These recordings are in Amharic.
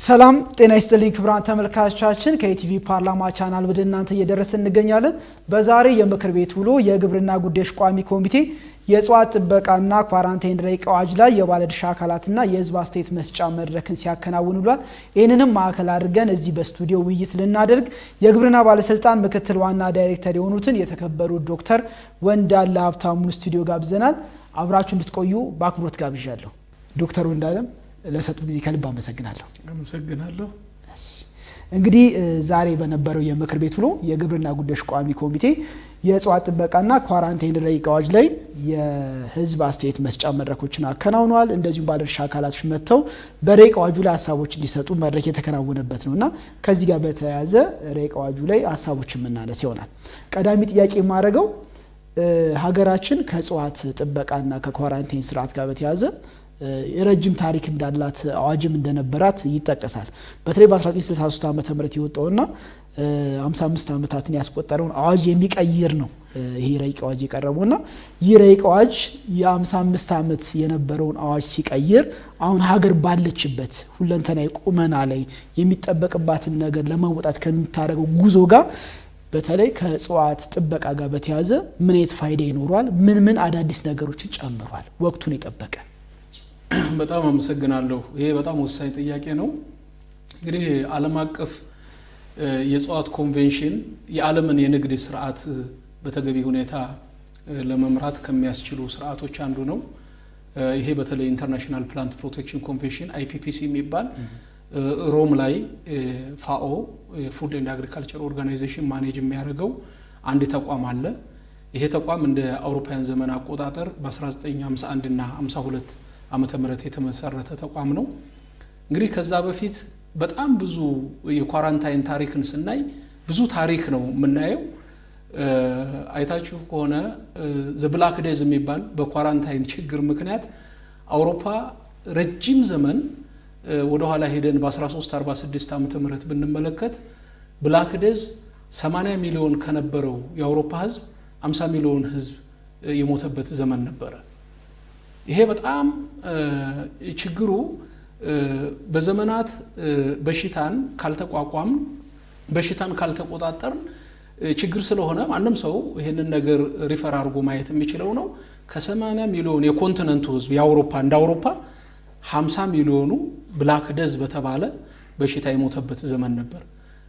ሰላም ጤና ይስጥልኝ ክቡራን ተመልካቾቻችን ከኢቲቪ ፓርላማ ቻናል ወደ እናንተ እየደረስን እንገኛለን። በዛሬ የምክር ቤት ውሎ የግብርና ጉዳዮች ቋሚ ኮሚቴ የእጽዋት ጥበቃና ኳራንታይን ረቂቅ አዋጅ ላይ የባለድርሻ አካላትና የሕዝብ አስተያየት መስጫ መድረክን ሲያከናውን ውሏል። ይህንንም ማዕከል አድርገን እዚህ በስቱዲዮ ውይይት ልናደርግ የግብርና ባለስልጣን ምክትል ዋና ዳይሬክተር የሆኑትን የተከበሩ ዶክተር ወንዳለ ሀብታሙን ስቱዲዮ ጋብዘናል። አብራችሁ እንድትቆዩ በአክብሮት ጋብዣለሁ። ዶክተር ወንዳለም ለሰጡ ጊዜ ከልብ አመሰግናለሁ። እንግዲህ ዛሬ በነበረው የምክር ቤት ውሎ የግብርና ጉዳዮች ቋሚ ኮሚቴ የእጽዋት ጥበቃና ኳራንታይን ረቂቅ አዋጅ ላይ የህዝብ አስተያየት መስጫ መድረኮችን አከናውነዋል። እንደዚሁም ባለድርሻ አካላቶች መጥተው በረቂቅ አዋጁ ላይ ሀሳቦች እንዲሰጡ መድረክ የተከናወነበት ነውና ከዚህ ጋር በተያያዘ ረቂቅ አዋጁ ላይ ሀሳቦችን የምናነሳ ይሆናል። ቀዳሚ ጥያቄ የማደርገው ሀገራችን ከእጽዋት ጥበቃና ከኳራንታይን ስርዓት ጋር በተያያዘ የረጅም ታሪክ እንዳላት አዋጅም እንደነበራት ይጠቀሳል። በተለይ በ1963 ዓመተ ምህረት የወጣውና 55 ዓመታትን ያስቆጠረውን አዋጅ የሚቀይር ነው ይሄ ረቂቅ አዋጅ የቀረበውና ይህ ረቂቅ አዋጅ የ55 ዓመት የነበረውን አዋጅ ሲቀይር አሁን ሀገር ባለችበት ሁለንተናዊ ቁመና ላይ የሚጠበቅባትን ነገር ለመወጣት ከምታደርገው ጉዞ ጋር በተለይ ከእጽዋት ጥበቃ ጋር በተያያዘ ምን አይነት ፋይዳ ይኖረዋል? ምን አዳዲስ ነገሮችን ጨምሯል? ወቅቱን የጠበቀ በጣም አመሰግናለሁ። ይሄ በጣም ወሳኝ ጥያቄ ነው። እንግዲህ ዓለም አቀፍ የእጽዋት ኮንቬንሽን የዓለምን የንግድ ስርዓት በተገቢ ሁኔታ ለመምራት ከሚያስችሉ ስርዓቶች አንዱ ነው። ይሄ በተለይ ኢንተርናሽናል ፕላንት ፕሮቴክሽን ኮንቬንሽን አይፒፒሲ የሚባል ሮም ላይ ፋኦ ፉድ ኤንድ አግሪካልቸር ኦርጋናይዜሽን ማኔጅ የሚያደርገው አንድ ተቋም አለ። ይሄ ተቋም እንደ አውሮፓውያን ዘመን አቆጣጠር በ1951 እና 52 ዓመተ ምህረት የተመሰረተ ተቋም ነው። እንግዲህ ከዛ በፊት በጣም ብዙ የኳራንታይን ታሪክን ስናይ ብዙ ታሪክ ነው የምናየው። አይታችሁ ከሆነ ዘ ብላክ ዴዝ የሚባል በኳራንታይን ችግር ምክንያት አውሮፓ ረጅም ዘመን ወደ ኋላ ሄደን በ1346 ዓመተ ምህረት ብንመለከት ብላክ ዴዝ 80 ሚሊዮን ከነበረው የአውሮፓ ህዝብ 50 ሚሊዮን ህዝብ የሞተበት ዘመን ነበረ። ይሄ በጣም ችግሩ በዘመናት በሽታን ካልተቆጣጠር ችግር ስለሆነ ማንም ሰው ይሄንን ነገር ሪፈር አድርጎ ማየት የሚችለው ነው። ከ80 ሚሊዮን የኮንቲነንቱ ህዝብ የአውሮፓ እንደ አውሮፓ 50 ሚሊዮኑ ብላክ ዴዝ በተባለ በሽታ የሞተበት ዘመን ነበር።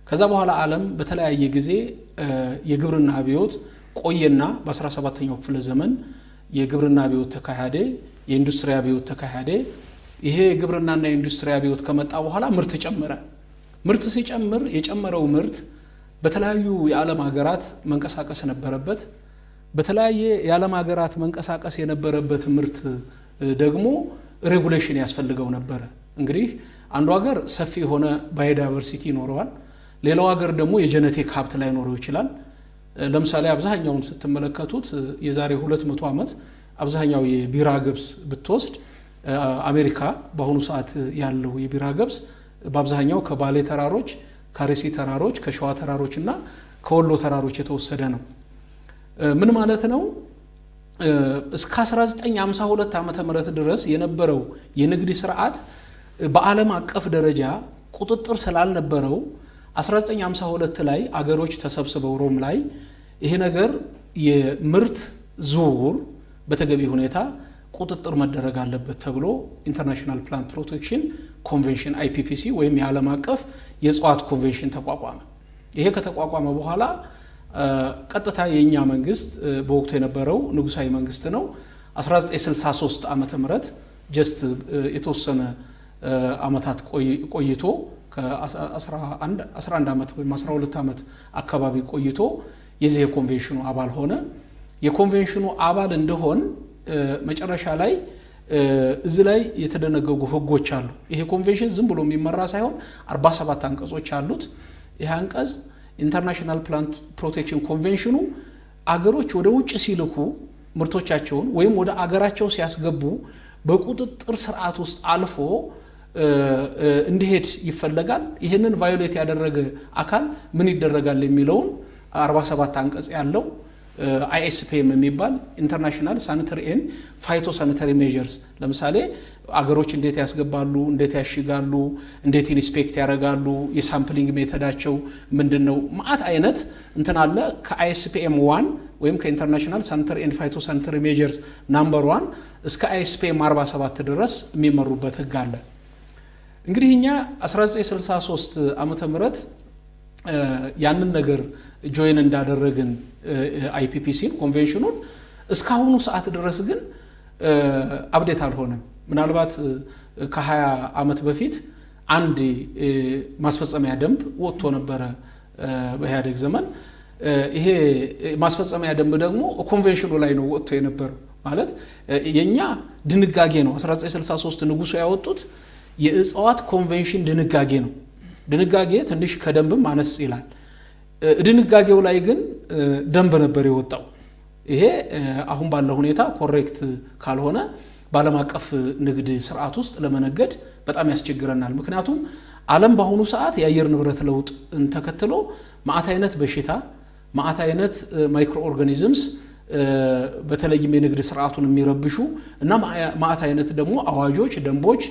ከዛ በኋላ ዓለም በተለያየ ጊዜ የግብርና አብዮት ቆየና በ17ኛው ክፍለ ዘመን የግብርና አብዮት ተካሄደ፣ የኢንዱስትሪ አብዮት ተካሄደ። ይሄ የግብርናና የኢንዱስትሪ አብዮት ከመጣ በኋላ ምርት ጨመረ። ምርት ሲጨምር የጨመረው ምርት በተለያዩ የዓለም ሀገራት መንቀሳቀስ ነበረበት። በተለያየ የዓለም ሀገራት መንቀሳቀስ የነበረበት ምርት ደግሞ ሬጉሌሽን ያስፈልገው ነበረ። እንግዲህ አንዱ ሀገር ሰፊ የሆነ ባዮዳይቨርሲቲ ይኖረዋል፣ ሌላው ሀገር ደግሞ የጄኔቲክ ሀብት ላይ ኖረው ይችላል። ለምሳሌ አብዛኛውን ስትመለከቱት የዛሬ 200 ዓመት አብዛኛው የቢራ ገብስ ብትወስድ አሜሪካ በአሁኑ ሰዓት ያለው የቢራ ገብስ በአብዛኛው ከባሌ ተራሮች፣ ከአርሲ ተራሮች፣ ከሸዋ ተራሮች እና ከወሎ ተራሮች የተወሰደ ነው። ምን ማለት ነው? እስከ 1952 ዓመተ ምህረት ድረስ የነበረው የንግድ ስርዓት በዓለም አቀፍ ደረጃ ቁጥጥር ስላልነበረው 1952 ላይ አገሮች ተሰብስበው ሮም ላይ ይሄ ነገር የምርት ዝውውር በተገቢ ሁኔታ ቁጥጥር መደረግ አለበት ተብሎ ኢንተርናሽናል ፕላንት ፕሮቴክሽን ኮንቬንሽን አይፒፒሲ ወይም የዓለም አቀፍ የእጽዋት ኮንቬንሽን ተቋቋመ። ይሄ ከተቋቋመ በኋላ ቀጥታ የኛ መንግስት በወቅቱ የነበረው ንጉሳዊ መንግስት ነው 1963 ዓመተ ምህረት ጀስት የተወሰነ አመታት ቆይቶ ከ11 ዓመት ወይም 12 ዓመት አካባቢ ቆይቶ የዚህ የኮንቬንሽኑ አባል ሆነ። የኮንቬንሽኑ አባል እንደሆን መጨረሻ ላይ እዚህ ላይ የተደነገጉ ህጎች አሉ። ይሄ ኮንቬንሽን ዝም ብሎ የሚመራ ሳይሆን 47 አንቀጾች አሉት። ይሄ አንቀጽ ኢንተርናሽናል ፕላንት ፕሮቴክሽን ኮንቬንሽኑ አገሮች ወደ ውጭ ሲልኩ ምርቶቻቸውን ወይም ወደ አገራቸው ሲያስገቡ በቁጥጥር ስርዓት ውስጥ አልፎ እንዲሄድ ይፈለጋል። ይሄንን ቫዮሌት ያደረገ አካል ምን ይደረጋል የሚለውን 47 አንቀጽ ያለው ISPM የሚባል ኢንተርናሽናል ሳኒተሪ ኤንድ ፋይቶ ሳኒተሪ ሜዠርስ ለምሳሌ አገሮች እንዴት ያስገባሉ እንዴት ያሽጋሉ እንዴት ኢንስፔክት ያደርጋሉ የሳምፕሊንግ ሜተዳቸው ምንድነው ማአት አይነት እንትን አለ ከISPM 1 ወይም ከኢንተርናሽናል ሳኒተሪ ኤንድ ፋይቶ ሳኒተሪ ሜዠርስ ናምበር 1 እስከ ISPM 47 ድረስ የሚመሩበት ህግ አለ እንግዲህ እኛ 1963 ዓመተ ምህረት ያንን ነገር ጆይን እንዳደረግን IPPCን ኮንቬንሽኑን እስካሁኑ ሰዓት ድረስ ግን አፕዴት አልሆነም ምናልባት ከ20 ዓመት በፊት አንድ ማስፈጸሚያ ደንብ ወጥቶ ነበር በኢህአዴግ ዘመን ይሄ ማስፈጸሚያ ደንብ ደግሞ ኮንቬንሽኑ ላይ ነው ወጥቶ የነበረው ማለት የኛ ድንጋጌ ነው 1963 ንጉሱ ያወጡት የእጽዋት ኮንቬንሽን ድንጋጌ ነው ድንጋጌ ትንሽ ከደንብም አነስ ይላል ድንጋጌው ላይ ግን ደንብ ነበር የወጣው ይሄ አሁን ባለው ሁኔታ ኮሬክት ካልሆነ ባለም አቀፍ ንግድ ስርዓት ውስጥ ለመነገድ በጣም ያስቸግረናል ምክንያቱም ዓለም በአሁኑ ሰዓት የአየር ንብረት ለውጥ ተከትሎ ማአት አይነት በሽታ ማአት አይነት ማይክሮ ኦርጋኒዝምስ በተለይም የንግድ ስርዓቱን የሚረብሹ እና ማአት አይነት ደግሞ አዋጆች ደንቦች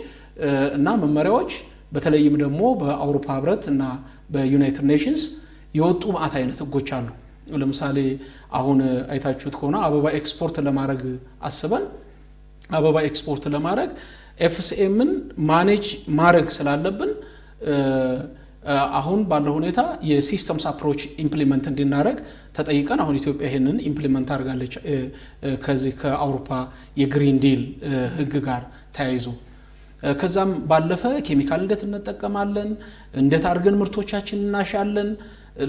እና መመሪያዎች በተለይም ደግሞ በአውሮፓ ህብረት እና በዩናይትድ ኔሽንስ የወጡ ማአት አይነት ህጎች አሉ ለምሳሌ አሁን አይታችሁት ከሆነ አበባ ኤክስፖርት ለማድረግ አስበን አበባ ኤክስፖርት ለማድረግ FCMን ማኔጅ ማድረግ ስላለብን አሁን ባለው ሁኔታ የሲስተምስ አፕሮች ኢምፕሊመንት እንድናደርግ ተጠይቀን አሁን ኢትዮጵያ ይሄንን ኢምፕሊመንት አድርጋለች ከዚህ ከአውሮፓ የግሪን ዲል ህግ ጋር ተያይዞ ከዛም ባለፈ ኬሚካል እንዴት እንጠቀማለን እንዴት አድርገን ምርቶቻችን እናሻለን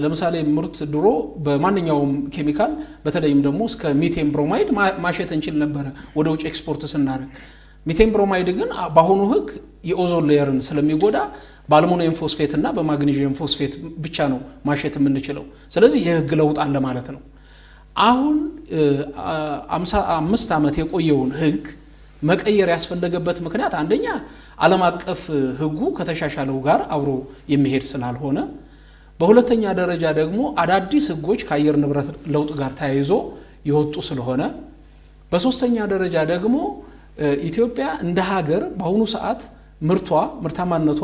ለምሳሌ ምርት ድሮ በማንኛውም ኬሚካል በተለይም ደግሞ እስከ ሚቴን ብሮማይድ ማሸት እንችል ነበር ወደ ውጭ ኤክስፖርት ስናደርግ ሚቴን ብሮማይድ ግን በአሁኑ ህግ የኦዞን ሌየርን ስለሚጎዳ በአልሙኒየም ፎስፌት እና በማግኒዥየም ፎስፌት ብቻ ነው ማሸት የምንችለው ስለዚህ የህግ ለውጥ አለ ማለት ነው አሁን 55 ዓመት የቆየውን ህግ መቀየር ያስፈልገበት ምክንያት አንደኛ ዓለም አቀፍ ህጉ ከተሻሻለው ጋር አብሮ የሚሄድ ስላልሆነ በሁለተኛ ደረጃ ደግሞ አዳዲስ ህጎች ከአየር ንብረት ለውጥ ጋር ተያይዞ ይወጡ ስለሆነ በሶስተኛ ደረጃ ደግሞ ኢትዮጵያ እንደ ሀገር በአሁኑ ሰዓት ምርታማነቷ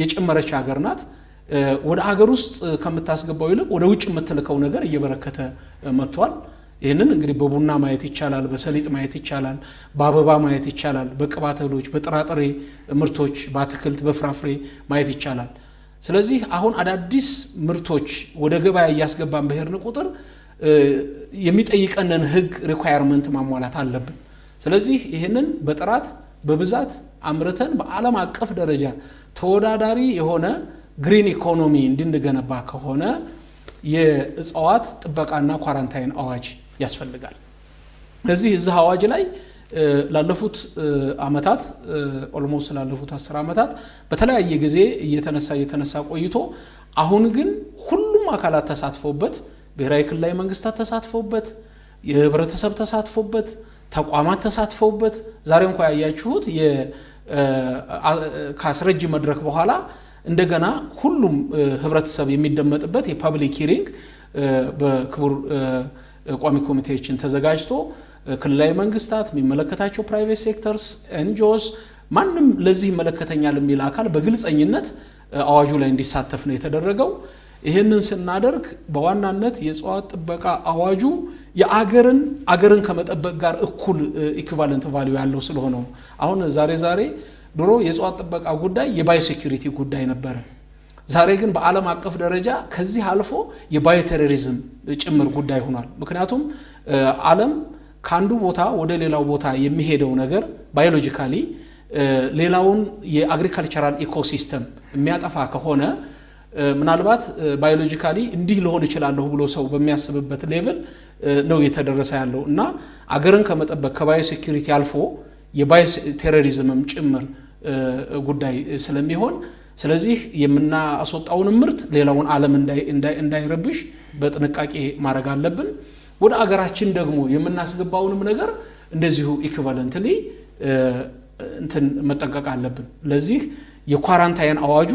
የጨመረች ሀገር ናት ወደ ሀገር ውስጥ ከምታስገባው ይልቅ ወደ ውጭ የምትልከው ነገር እየበረከተ መጥቷል ይሄንን እንግዲህ በቡና ማየት ይቻላል በሰሊጥ ማየት ይቻላል በአበባ ማየት ይቻላል በቅባት እህሎች በጥራጥሬ ምርቶች በአትክልት በፍራፍሬ ማየት ይቻላል ስለዚህ አሁን አዳዲስ ምርቶች ወደ ገበያ ያስገባን በሄድን ቁጥር የሚጠይቀንን ህግ ሪኳየርመንት ማሟላት አለብን ስለዚህ ይሄንን በጥራት በብዛት አምርተን በዓለም አቀፍ ደረጃ ተወዳዳሪ የሆነ ግሪን ኢኮኖሚ እንድንገነባ ከሆነ የእጽዋት ጥበቃና ኳራንታይን አዋጅ ያስፈልጋል ስለዚህ እዚህ አዋጅ ላይ ላለፉት አመታት ኦልሞስት ላለፉት 10 አመታት በተለያየ ጊዜ እየተነሳ ቆይቶ አሁን ግን ሁሉም አካላት ተሳትፎበት ብሔራዊ ክልላዊ መንግስታት ተሳትፎበት የህብረተሰብ ተሳትፎበት ተቋማት ተሳትፎበት ዛሬ እንኳን ያያችሁት ከአስረጅ መድረክ በኋላ እንደገና ሁሉም ህብረተሰብ የሚደመጥበት የፐብሊክ ሂሪንግ በክቡር ቋሚ ኮሚቴዎችን ተዘጋጅቶ ክልላዊ መንግስታት የሚመለከታቸው ፕራይቬት ሴክተርስ ኤንጂኦስ ማንም ለዚህ መለከተኛል የሚል አካል በግልጽኝነት አዋጁ ላይ እንዲሳተፍ ነው የተደረገው ይሄንን ስናደርግ በዋናነት የእጽዋት ጥበቃ አዋጁ የአገርን ከመጠበቅ ጋር እኩል ኢኩቫለንት ቫልዩ ያለው ስለሆነ አሁን ዛሬ ድሮ የእጽዋት ጥበቃ ጉዳይ የባዮ ሴኩሪቲ ጉዳይ ነበር ዛሬ ግን በዓለም አቀፍ ደረጃ ከዚህ አልፎ የባዮ ቴሮሪዝም ጭምር ጉዳይ ሆኗል ምክንያቱም ዓለም ካንዱ ቦታ ወደ ሌላው ቦታ የሚሄደው ነገር ባዮሎጂካሊ ሌላውን የአግሪካልቸራል ኢኮሲስተም የሚያጠፋ ከሆነ ምናልባት ባዮሎጂካሊ እንዲህ ሊሆን ይችላል ብሎ ሰው በሚያስብበት ሌቭል ነው የተደረሰ ያለው እና አገርን ከመጠበቅ ከባዮ ሴኩሪቲ አልፎ የባዮ ቴሮሪዝምም ጭምር ጉዳይ ስለሚሆን ስለዚህ የምናስወጣውን ምርት ሌላውን ዓለም እንዳይረብሽ በጥንቃቄ ማድረግ አለብን ወደ አገራችን ደግሞ የምናስገባውንም ነገር እንደዚሁ ኢኩቫለንትሊ እንትን መጠንቀቅ አለብን ለዚህ የኳራንታይን አዋጁ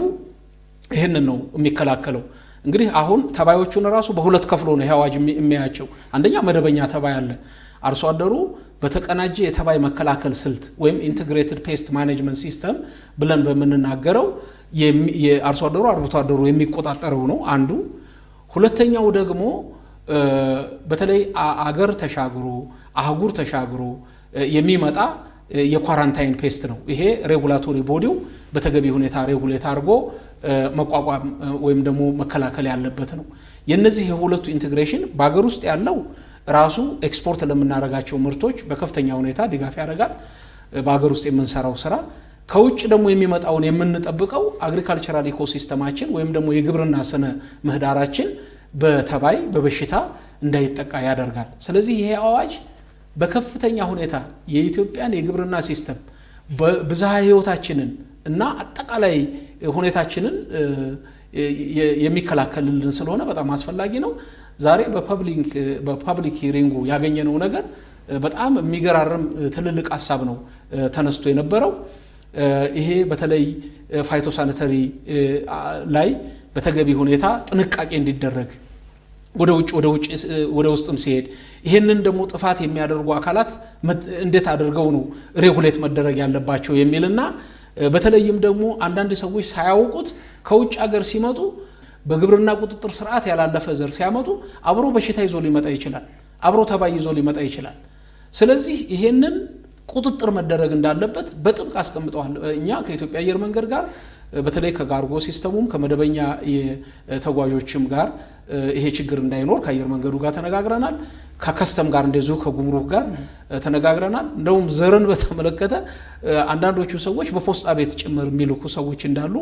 ይሄንን ነው የሚከላከለው እንግዲህ አሁን ተባዮቹን ራሱ በሁለት ከፍሎ ነው ያዋጅ የሚያያቸው። አንደኛ መደበኛ ተባይ አለ። አርሶ አደሩ በተቀናጀ የተባይ መከላከል ስልት ወይም ኢንተግሬትድ ፔስት ማኔጅመንት ሲስተም ብለን በመንናገረው የአርሶ አደሩ አርብቶ አደሩ የሚቆጣጠረው ነው አንዱ። ሁለተኛው ደግሞ በተለይ አገር ተሻግሮ አህጉር ተሻግሮ የሚመጣ የኳራንታይን ፔስት ነው። ይሄ ሬጉላቶሪ ቦዲው በተገቢ ሁኔታ ሬጉሌት አድርጎ መቋቋም ወይም ደግሞ መከላከል ያለበት ነው። የነዚህ የሁለቱ ኢንቴግሬሽን በአገር ውስጥ ያለው ራሱ ኤክስፖርት ለምናደርጋቸው ምርቶች በከፍተኛ ሁኔታ ድጋፍ ያደርጋል። በአገር ውስጥ የምንሰራው ስራ ከውጭ ደግሞ የሚመጣውን የምንጠብቀው አግሪካልቸራል ኢኮሲስተማችን ወይም ደግሞ የግብርና ስነ ምህዳራችን በተባይ በበሽታ እንዳይጠቃ ያደርጋል። ስለዚህ ይሄ አዋጅ በከፍተኛ ሁኔታ የኢትዮጵያን የግብርና ሲስተም በብዝሃ ህይወታችንን እና አጠቃላይ ሁኔታችንን የሚከላከልልን ስለሆነ በጣም አስፈላጊ ነው። ዛሬ በፐብሊክ ሂሪንጉ ያገኘነው ነገር በጣም የሚገራርም ትልልቅ ሀሳብ ነው ተነስቶ የነበረው። ይሄ በተለይ ፋይቶሳኒተሪ ላይ በተገቢ ሁኔታ ጥንቃቄ እንዲደረግ ወደ ውስጥም ሲሄድ ይሄንን ደግሞ ጥፋት የሚያደርጉ አካላት እንዴት አድርገው ነው ሬጉሌት መደረግ ያለባቸው የሚልና በተለይም ደግሞ አንዳንድ ሰዎች ሳያውቁት ከውጭ ሀገር ሲመጡ በግብርና ቁጥጥር ስርዓት ያላለፈ ዘር ሲያመጡ አብሮ በሽታ ይዞ ሊመጣ ይችላል፣ አብሮ ተባይ ይዞ ሊመጣ ይችላል። ስለዚህ ይሄንን ቁጥጥር መደረግ እንዳለበት በጥብቅ አስቀምጠዋል። እኛ ከኢትዮጵያ አየር መንገድ ጋር በተለይ ከጋርጎ ሲስተሙም ከመደበኛ የተጓዦችም ጋር ይሄ ችግር እንዳይኖር ከአየር መንገዱ ጋር ተነጋግረናል። ከከስተም ጋር እንደዚሁ ከጉምሩክ ጋር ተነጋግረናል። እንደውም ዘርን በተመለከተ አንዳንዶቹ ሰዎች በፖስታ ቤት ጭምር የሚልኩ ሰዎች እንዳሉ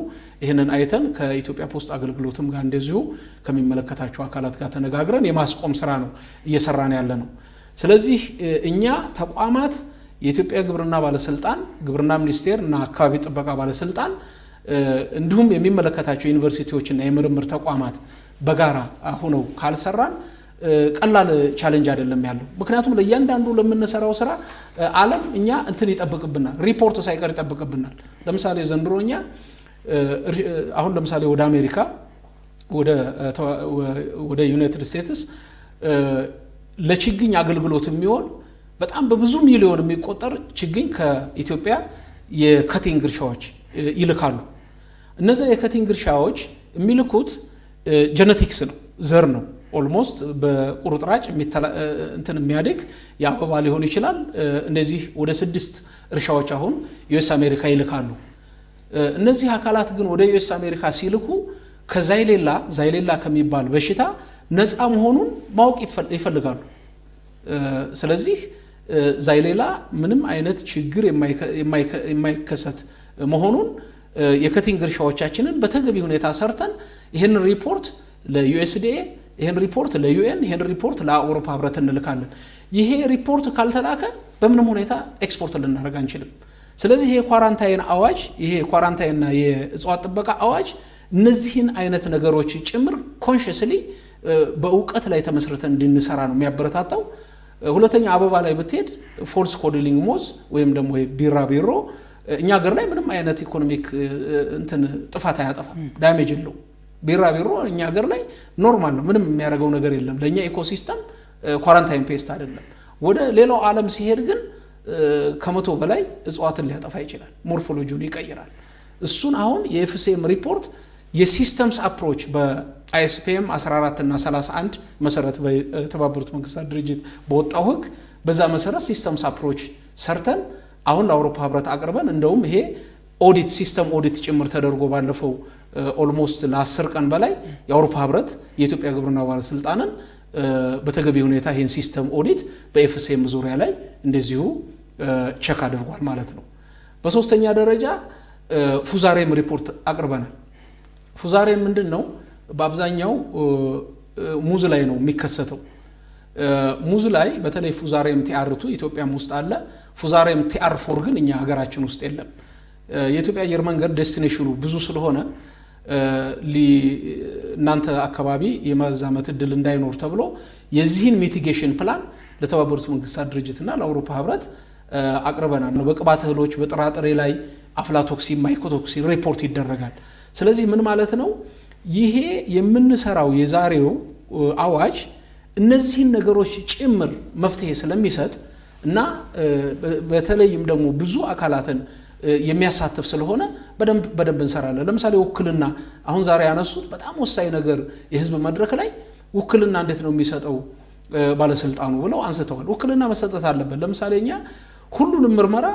ይህንን አይተን ከኢትዮጵያ ፖስታ አገልግሎትም ጋር እንደዚሁ ከሚመለከታቸው አካላት ጋር ተነጋግረን የማስቆም ስራ ነው እየሰራን ያለ ነው። ስለዚህ እኛ ተቋማት የኢትዮጵያ ግብርና ባለስልጣን፣ ግብርና ሚኒስቴር እና አካባቢ ጥበቃ ባለስልጣን እንዲሁም የሚመለከታቸው ዩኒቨርሲቲዎችና የምርምር ተቋማት በጋራ ሆነው ካልሰራን ቀላል ቻሌንጅ አይደለም ያለው። ምክንያቱም ለእያንዳንዱ ለምንሰራው ስራ ዓለም እኛ እንትን ይጠብቅብናል፣ ሪፖርት ሳይቀር ይጠብቅብናል። ለምሳሌ ዘንድሮኛ አሁን ለምሳሌ ወደ አሜሪካ ወደ ዩናይትድ ስቴትስ ለችግኝ አገልግሎት የሚሆን በጣም በብዙ ሚሊዮን የሚቆጠር ችግኝ ከኢትዮጵያ የከቲንግ እርሻዎች ይልካሉ። እነዚያ የከቲንግ እርሻዎች የሚልኩት ጄኔቲክስ ነው፣ ዘር ነው። ኦልሞስት በቁርጥራጭ እንትን የሚያድግ የአበባ ሊሆን ይችላል። እንደዚህ ወደ 6 እርሻዎች አሁን ዩኤስ አሜሪካ ይልካሉ። እነዚህ አካላት ግን ወደ ዩኤስ አሜሪካ ሲልኩ ከዛይሌላ ከሚባል በሽታ ነፃ መሆኑን ማወቅ ይፈልጋሉ። ስለዚህ ዛይሌላ ምንም አይነት ችግር የማይከሰት መሆኑን የከቲንግ እርሻዎቻችንን በተገቢ ሁኔታ ሰርተን ይህን ሪፖርት ለዩኤስዲኤ፣ ይህን ሪፖርት ለዩኤን፣ ይህን ሪፖርት ለአውሮፓ ህብረት እንልካለን። ይሄ ሪፖርት ካልተላከ በምንም ሁኔታ ኤክስፖርት ልናደርግ አንችልም። ስለዚህ ይሄ ኳራንታይን አዋጅ፣ ይሄ ኳራንታይንና የእጽዋት ጥበቃ አዋጅ እነዚህን አይነት ነገሮች ጭምር ኮንሽስሊ በእውቀት ላይ ተመስርተን እንድንሰራ ነው የሚያበረታታው። ሁለተኛ አበባ ላይ ብትሄድ ፎልስ ኮድሊንግ ሞዝ ወይም ደግሞ ቢራቢሮ እኛ ሀገር ላይ ምንም አይነት ኢኮኖሚክ እንትን ጥፋት አያጠፋም፣ ዳሜጅ የለው። ቢራቢሮ እኛ ሀገር ላይ ኖርማል ነው፣ ምንም የሚያደርገው ነገር የለም። ለእኛ ኢኮሲስተም ኳራንታይን ፔስት አይደለም። ወደ ሌላው ዓለም ሲሄድ ግን ከ100 በላይ እጽዋትን ሊያጠፋ ይችላል፣ ሞርፎሎጂውን ይቀይራል። እሱን አሁን የኤፍሲኤም ሪፖርት የሲስተምስ አፕሮች በአይኤስፒኤም 14 እና 31 መሰረት በተባበሩት መንግስታት ድርጅት በወጣው ህግ በዛ መሰረት ሲስተምስ አፕሮች ሰርተን አሁን ለአውሮፓ ህብረት አቅርበን እንደውም ይሄ ኦዲት ሲስተም ኦዲት ጭምር ተደርጎ ባለፈው ኦልሞስት ለ10 ቀን በላይ የአውሮፓ ህብረት የኢትዮጵያ ግብርና ባለስልጣንን በተገቢ ሁኔታ ይሄን ሲስተም ኦዲት በኤፍሲኤም ዙሪያ ላይ እንደዚሁ ቼክ አድርጓል ማለት ነው። በሶስተኛ ደረጃ ፉዛሬም ሪፖርት አቅርበናል። ፉዛሬም ምንድነው? በአብዛኛው ሙዝ ላይ ነው የሚከሰተው። ሙዝ ላይ በተለይ ፉዛሬም ቲአር2 ኢትዮጵያም ውስጥ አለ። ፉዛሬም ቲአር4 ግን እኛ ሀገራችን ውስጥ የለም። የኢትዮጵያ አየር መንገድ ዴስቲኔሽኑ ብዙ ስለሆነ እናንተ አካባቢ የማዛመት እድል እንዳይኖር ተብሎ የዚህን ሚቲጌሽን ፕላን ለተባበሩት መንግስታት ድርጅትና ለአውሮፓ ህብረት አቅርበናል ነው። በቅባት እህሎች በጥራጥሬ ላይ አፍላቶክሲን፣ ማይኮቶክሲን ሪፖርት ይደረጋል። ስለዚህ ምን ማለት ነው? ይሄ የምንሰራው የዛሬው አዋጅ እነዚህን ነገሮች ጭምር መፍትሄ ስለሚሰጥ እና በተለይም ደግሞ ብዙ አካላትን የሚያሳትፍ ስለሆነ በደንብ እንሰራለን። ለምሳሌ ውክልና አሁን ዛሬ ያነሱት በጣም ወሳኝ ነገር የህዝብ መድረክ ላይ ውክልና እንዴት ነው የሚሰጠው ባለስልጣኑ ብለው አንስተዋል። ውክልና መሰጠት አለበት። ለምሳሌ እኛ ሁሉንም ምርመራ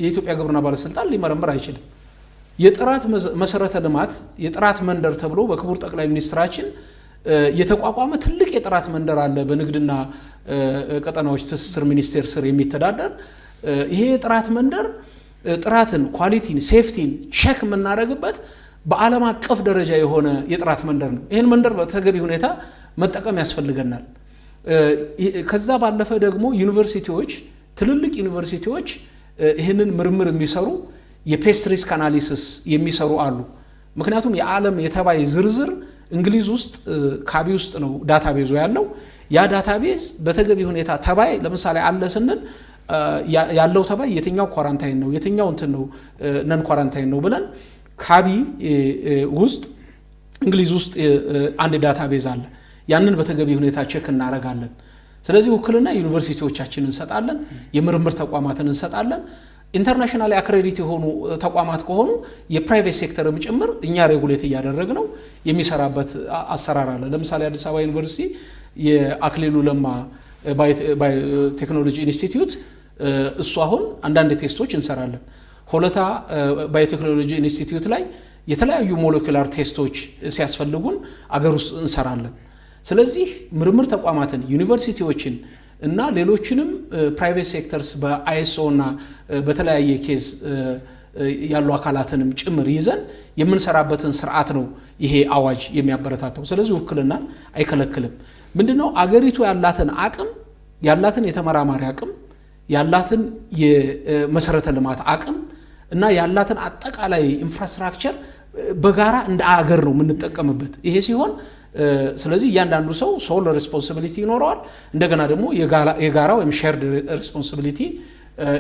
የኢትዮጵያ ግብርና ባለስልጣን ሊመረምር አይችልም። የጥራት መሰረተ ልማት የጥራት መንደር ተብሎ በክቡር ጠቅላይ ሚኒስትራችን የተቋቋመ ትልቅ የጥራት መንደር አለ። በንግድና ቀጠናዎች ትስስር ሚኒስቴር ስር የሚተዳደር ይሄ የጥራት መንደር ጥራትን፣ ኳሊቲን፣ ሴፍቲን ቼክ የምናደርግበት በዓለም አቀፍ ደረጃ የሆነ የጥራት መንደር ነው። ይህን መንደር በተገቢ ሁኔታ መጠቀም ያስፈልገናል። ከዛ ባለፈ ደግሞ ዩኒቨርሲቲዎች፣ ትልልቅ ዩኒቨርሲቲዎች ይህንን ምርምር የሚሰሩ የፔስት ሪስክ አናሊሲስ የሚሰሩ አሉ። ምክንያቱም የዓለም የተባይ ዝርዝር እንግሊዝ ውስጥ ካቢ ውስጥ ነው ዳታቤዙ ያለው። ያ ዳታቤዝ በተገቢ ሁኔታ ተባይ ለምሳሌ አለ ስንል ያለው ተባይ የትኛው ኳራንታይን ነው የትኛው እንትን ነው ነን ኳራንታይን ነው ብለን ካቢ ውስጥ እንግሊዝ ውስጥ አንድ ዳታቤዝ አለ። ያንን በተገቢ ሁኔታ ቼክ እናረጋለን። ስለዚህ ውክልና ዩኒቨርሲቲዎቻችንን እንሰጣለን፣ የምርምር ተቋማትን እንሰጣለን። ኢንተርናሽናል አክሬዲት የሆኑ ተቋማት ከሆኑ የፕራይቬት ሴክተርም ጭምር እኛ ሬጉሌት እያደረግነው የሚሰራበት አሰራር አለ። ለምሳሌ አዲስ አበባ ዩኒቨርሲቲ የአክሊሉ ለማ ባዮቴክኖሎጂ ኢንስቲትዩት እሱ አሁን አንዳንድ ቴስቶች እንሰራለን። ሆለታ ባዮቴክኖሎጂ ኢንስቲትዩት ላይ የተለያዩ ሞለኪውላር ቴስቶች ሲያስፈልጉን አገር ውስጥ እንሰራለን። ስለዚህ ምርምር ተቋማትን ዩኒቨርሲቲዎችን እና ሌሎችንም ፕራይቬት ሴክተርስ በአይኤስኦ እና በተለያየ ኬዝ ያሉ አካላትንም ጭምር ይዘን የምንሰራበትን ስርዓት ነው ይሄ አዋጅ የሚያበረታታው። ስለዚህ ውክልና አይከለክልም። ምንድነው አገሪቱ ያላትን አቅም ያላትን የተመራማሪ አቅም ያላትን የመሰረተ ልማት አቅም እና ያላትን አጠቃላይ ኢንፍራስትራክቸር በጋራ እንደ አገር ነው የምንጠቀምበት። ይሄ ሲሆን ስለዚህ እያንዳንዱ ሰው ሶል ሪስፖንሲቢሊቲ ይኖረዋል፣ እንደገና ደግሞ የጋራ ወይም ሼርድ ሪስፖንሲቢሊቲ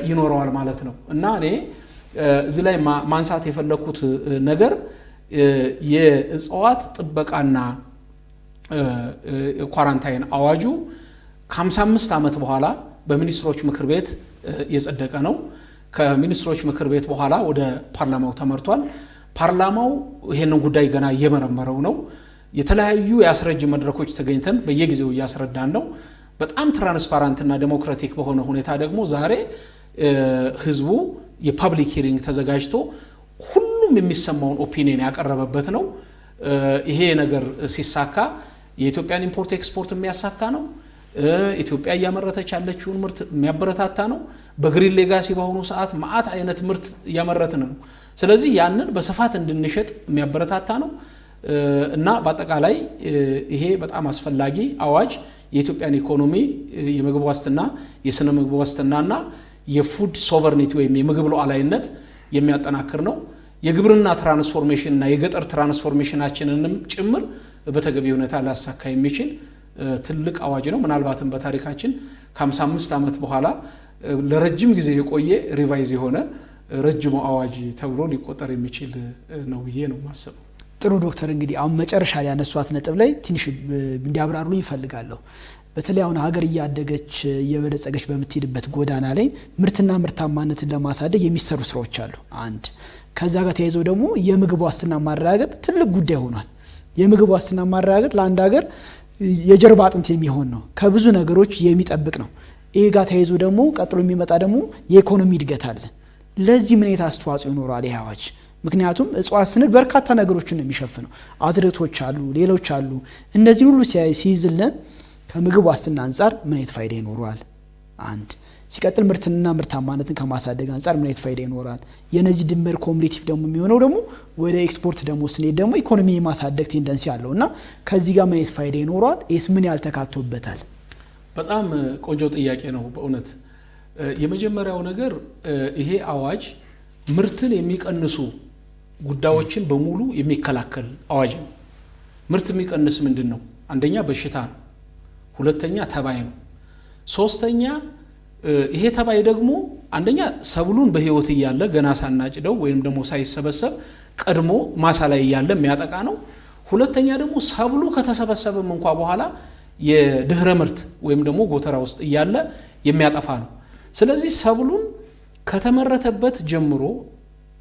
ይኖረዋል ማለት ነው። እና እኔ እዚህ ላይ ማንሳት የፈለኩት ነገር የእጽዋት ጥበቃና ኳራንታይን አዋጁ ከ55 ዓመት በኋላ በሚኒስትሮች ምክር ቤት የጸደቀ ነው። ከሚኒስትሮች ምክር ቤት በኋላ ወደ ፓርላማው ተመርቷል። ፓርላማው ይሄንን ጉዳይ ገና እየመረመረው ነው። የተለያዩ የአስረጅ መድረኮች ተገኝተን በየጊዜው እያስረዳን ነው። በጣም ትራንስፓራንትና ዴሞክራቲክ በሆነ ሁኔታ ደግሞ ዛሬ ህዝቡ የፐብሊክ ሂሪንግ ተዘጋጅቶ ሁሉም የሚሰማውን ኦፒኒየን ያቀረበበት ነው። ይሄ ነገር ሲሳካ የኢትዮጵያን ኢምፖርት ኤክስፖርት የሚያሳካ ነው። ኢትዮጵያ እያመረተች ያለችውን ምርት የሚያበረታታ ነው። በግሪን ሌጋሲ በሆኑ ሰዓት ማአት አይነት ምርት እያመረትን ነው። ስለዚህ ያንን በስፋት እንድንሸጥ የሚያበረታታ ነው እና በአጠቃላይ ይሄ በጣም አስፈላጊ አዋጅ የኢትዮጵያን ኢኮኖሚ የምግብ ዋስትና የስነ ምግብ ዋስትናና የፉድ ሶቨርኒቲ ወይም የምግብ ሉዓላዊነት የሚያጠናክር ነው። የግብርና ትራንስፎርሜሽን እና የገጠር ትራንስፎርሜሽናችንንም ጭምር በተገቢ ሁኔታ ሊያሳካ የሚችል ትልቅ አዋጅ ነው። ምናልባትም በታሪካችን ከ55 ዓመት በኋላ ለረጅም ጊዜ የቆየ ሪቫይዝ የሆነ ረጅሙ አዋጅ ተብሎ ሊቆጠር የሚችል ነው ብዬ ነው ማሰብ። ጥሩ ዶክተር፣ እንግዲህ አሁን መጨረሻ ላይ ያነሷት ነጥብ ላይ ትንሽ እንዲያብራሩ ይፈልጋለሁ። በተለይ አሁን ሀገር እያደገች እየበለጸገች በምትሄድበት ጎዳና ላይ ምርትና ምርታማነትን ለማሳደግ የሚሰሩ ስራዎች አሉ። አንድ ከዛ ጋር ተያይዞ ደግሞ የምግብ ዋስትና ማረጋገጥ ትልቅ ጉዳይ ሆኗል። የምግብ ዋስትና ማረጋገጥ ለአንድ ሀገር የጀርባ አጥንት የሚሆን ነው፣ ከብዙ ነገሮች የሚጠብቅ ነው። ይሄ ጋር ተያይዞ ደግሞ ቀጥሎ የሚመጣ ደግሞ የኢኮኖሚ እድገት አለ። ለዚህ ምን አይነት አስተዋጽኦ ይኖራል ይሄ አዋጅ? ምክንያቱም እጽዋት ስንል በርካታ ነገሮችን ነው የሚሸፍነው። አዝርዕቶች አሉ፣ ሌሎች አሉ። እነዚህ ሁሉ ሲይዝልን ከምግብ ዋስትና አንጻር ምን አይነት ፋይዳ ይኖራል? አንድ ሲቀጥል ምርትና ምርታማነትን ከማሳደግ አንጻር ምን አይነት ፋይዳ ይኖራል? የነዚህ ድምር ኮሙሌቲቭ ደግሞ የሚሆነው ደግሞ ወደ ኤክስፖርት ደግሞ ስንሄድ ደግሞ ኢኮኖሚ የማሳደግ ቴንደንሲ አለውና ከዚህ ጋር ምን አይነት ፋይዳ ይኖራል? ኤስ ምን ያልተካተውበታል? በጣም ቆንጆ ጥያቄ ነው በእውነት። የመጀመሪያው ነገር ይሄ አዋጅ ምርትን የሚቀንሱ ጉዳዮችን በሙሉ የሚከላከል አዋጅ ነው። ምርት የሚቀንስ ምንድነው? አንደኛ በሽታ ነው፣ ሁለተኛ ተባይ ነው፣ ሶስተኛ ይሄ ተባይ ደግሞ አንደኛ ሰብሉን በህይወት እያለ ገና ሳናጭደው ወይም ደግሞ ሳይሰበሰብ ቀድሞ ማሳ ላይ ያለ የሚያጠቃ ነው። ሁለተኛ ደግሞ ሰብሉ ከተሰበሰበም እንኳን በኋላ የድህረ ምርት ወይም ደግሞ ጎተራ ውስጥ ያለ የሚያጠፋ ነው። ስለዚህ ሰብሉን ከተመረተበት ጀምሮ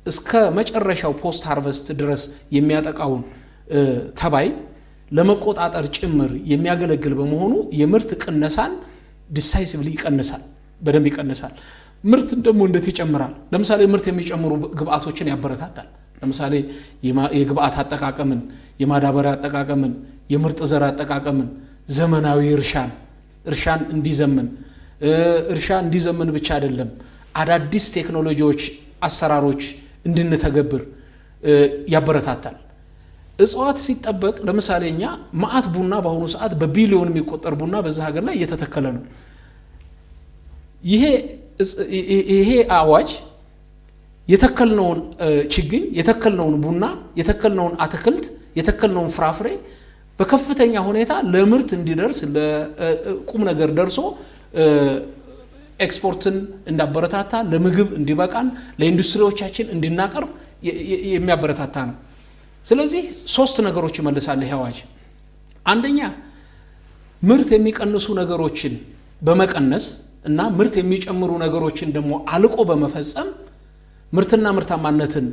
እስከ መጨረሻው ፖስት ሃርቨስት ድረስ የሚያጠቃውን ተባይ ለመቆጣጠር ጭምር የሚያገለግል በመሆኑ የምርት ቅነሳን ዲሳይሲቭሊ ይቀንሳል፣ በደንብ ይቀንሳል። ምርት ደግሞ እንዴት ይጨምራል? ለምሳሌ ምርት የሚጨምሩ ግብአቶችን ያበረታታል። ለምሳሌ የግብአት አጠቃቀምን፣ የማዳበሪያ አጠቃቀምን፣ የምርጥ ዘር አጠቃቀምን፣ ዘመናዊ እርሻን እንዲዘምን ብቻ አይደለም አዳዲስ ቴክኖሎጂዎች አሰራሮች እንድንተገብር ያበረታታል። እጽዋት ሲጠበቅ ለምሳሌ እኛ ማአት ቡና በአሁኑ ሰዓት በቢሊዮን የሚቆጠር ቡና በዛ ሀገር ላይ እየተተከለ ነው። ይሄ አዋጅ የተከልነውን ችግኝ፣ የተከልነውን ቡና፣ የተከልነውን አትክልት፣ የተከልነውን ፍራፍሬ በከፍተኛ ሁኔታ ለምርት እንዲደርስ ለቁም ነገር ደርሶ ኤክስፖርትን እንዳበረታታ ለምግብ እንዲበቃን ለኢንዱስትሪዎቻችን እንድናቀርብ የሚያበረታታ ነው። ስለዚህ 3 ነገሮች ይመልሳል ይሄ አዋጅ። አንደኛ ምርት የሚቀንሱ ነገሮችን በመቀነስ እና ምርት የሚጨምሩ ነገሮችን ደግሞ አልቆ በመፈጸም ምርትና ምርታማነትን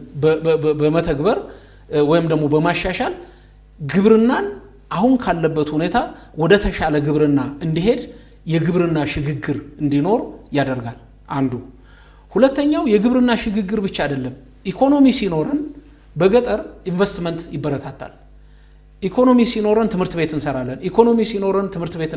በመተግበር ወይም ደግሞ በማሻሻል ግብርናን አሁን ካለበት ሁኔታ ወደ ተሻለ ግብርና እንዲሄድ የግብርና ሽግግር እንዲኖር ያደርጋል አንዱ። ሁለተኛው የግብርና ሽግግር ብቻ አይደለም፣ ኢኮኖሚ ሲኖረን በገጠር ኢንቨስትመንት ይበረታታል። ኢኮኖሚ ሲኖረን ትምህርት ቤት እንሰራለን። ኢኮኖሚ ሲኖረን ትምህርት ቤት፣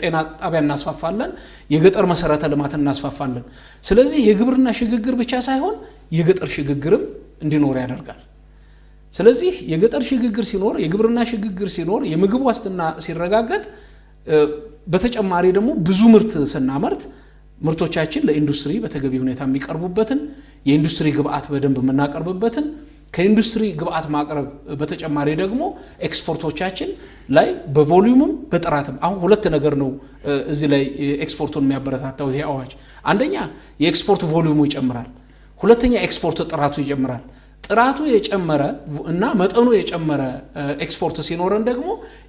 ጤና ጣቢያ እናስፋፋለን። የገጠር መሰረተ ልማት እናስፋፋለን። ስለዚህ የግብርና ሽግግር ብቻ ሳይሆን የገጠር ሽግግርም እንዲኖር ያደርጋል። ስለዚህ የገጠር ሽግግር ሲኖር፣ የግብርና ሽግግር ሲኖር፣ የምግብ ዋስትና ሲረጋገጥ፣ በተጨማሪ ደግሞ ብዙ ምርት ስናመርት ምርቶቻችን ለኢንዱስትሪ በተገቢ ሁኔታ የሚቀርቡበትን የኢንዱስትሪ ግብአት በደንብ የምናቀርብበትን ከኢንዱስትሪ ግብአት ማቅረብ በተጨማሪ ደግሞ ኤክስፖርቶቻችን ላይ በቮሊዩምም በጥራትም አሁን 2 ነገር ነው እዚህ ላይ ኤክስፖርቱን የሚያበረታታው ይሄ አዋጅ። አንደኛ የኤክስፖርት ቮሊዩሙ ይጨምራል። ሁለተኛ ኤክስፖርት ጥራቱ ይጨምራል። ጥራቱ የጨመረ እና መጠኑ የጨመረ ኤክስፖርት ሲኖረን ደግሞ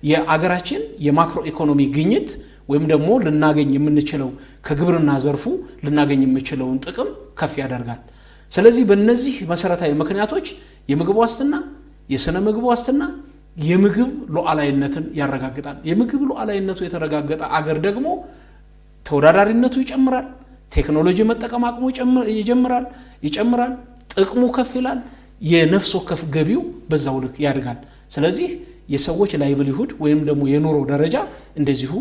የአገራችን የማክሮ ኢኮኖሚ ግኝት ወይም ደግሞ ልናገኝ የምንችለው ከግብርና ዘርፉ ልናገኝ የምንችለውን ጥቅም ከፍ ያደርጋል። ስለዚህ በእነዚህ መሰረታዊ ምክንያቶች የምግብ ዋስትና፣ የስነ ምግብ ዋስትና፣ የምግብ ሉዓላዊነትን ያረጋግጣል። የምግብ ሉዓላዊነቱ የተረጋገጠ አገር ደግሞ ተወዳዳሪነቱ ይጨምራል፣ ቴክኖሎጂ መጠቀም አቅሙ ይጨምራል፣ ጥቅሙ ከፍ ይላል፣ የነፍስ ወከፍ ገቢው በዛው ልክ ያድጋል። ስለዚህ የሰዎች ላይቭሊሁድ ወይም ደግሞ የኑሮ ደረጃ እንደዚሁ